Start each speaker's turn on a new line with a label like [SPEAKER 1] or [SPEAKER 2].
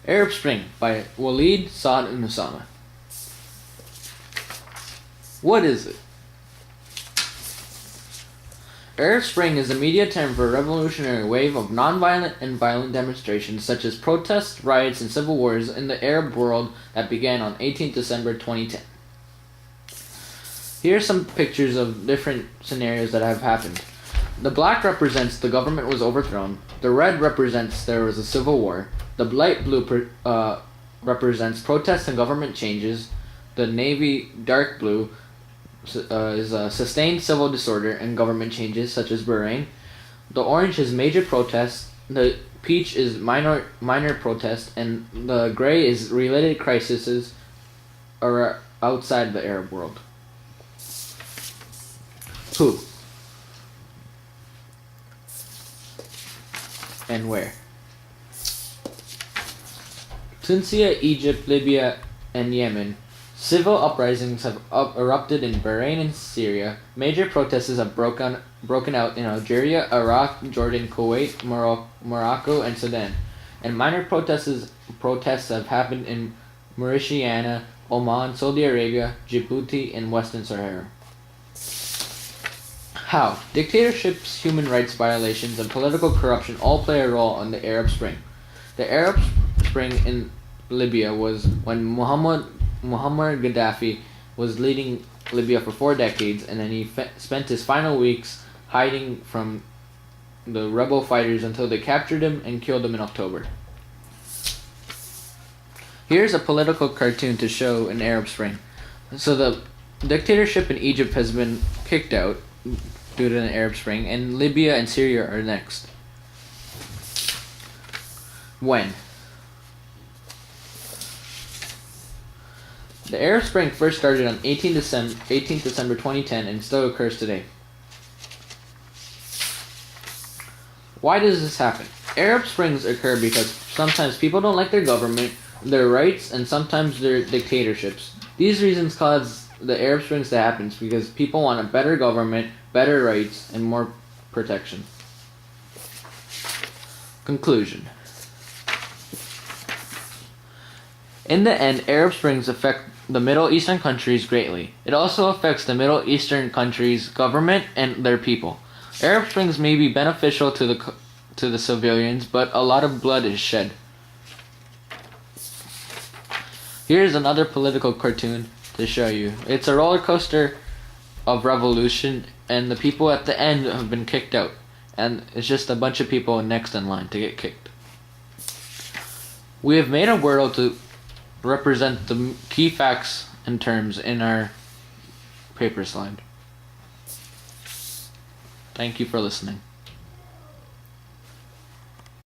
[SPEAKER 1] Arab Spring by Waleed, Saad, and Usaamah. What is it? Arab Spring is the media term for a revolutionary wave of nonviolent and violent demonstrations such as protests, riots, and civil wars in the Arab world that began on 18 December 2010. Here are some pictures of different scenarios that have happened. The black represents the government was overthrown. The red represents there was a civil war. The light blue represents protests and government changes. The navy dark blue is sustained civil disorder and government changes such as Bahrain. The orange is major protests. The peach is minor protest, and the gray is related crises outside the Arab world. Who and where? Tunisia, Egypt, Libya, and Yemen. Civil uprisings have erupted in Bahrain and Syria. Major protests have broken out in Algeria, Iraq, Jordan, Kuwait, Morocco, and Sudan. And minor protests have happened in Mauritania, Oman, Saudi Arabia, Djibouti, and Western Sahara. How? Dictatorships, human rights violations, and political corruption all play a role in the Arab Spring. The Arab Spring in Libya was when Muammar Gaddafi was leading Libya for 4 decades, and then he spent his final weeks hiding from the rebel fighters until they captured him and killed him in October. Here's a political cartoon to show an Arab Spring. So the dictatorship in Egypt has been kicked out due to the Arab Spring, and Libya and Syria are next. When? The Arab Spring first started on 18 December 2010 and still occurs today. Why does this happen? Arab Springs occur because sometimes people don't like their government, their rights, and sometimes their dictatorships. These reasons cause the Arab Springs to happen because people want a better government, better rights, and more protection. Conclusion. In the end, Arab Springs affect the Middle Eastern countries greatly. It also affects the Middle Eastern countries' government and their people. Arab Springs may be beneficial to the civilians, but a lot of blood is shed. Here's another political cartoon to show you. It's a roller coaster of revolution, and the people at the end have been kicked out. And it's just a bunch of people next in line to get kicked. We have made a world to represent the key facts and terms in our PaperSlide. Thank you for listening.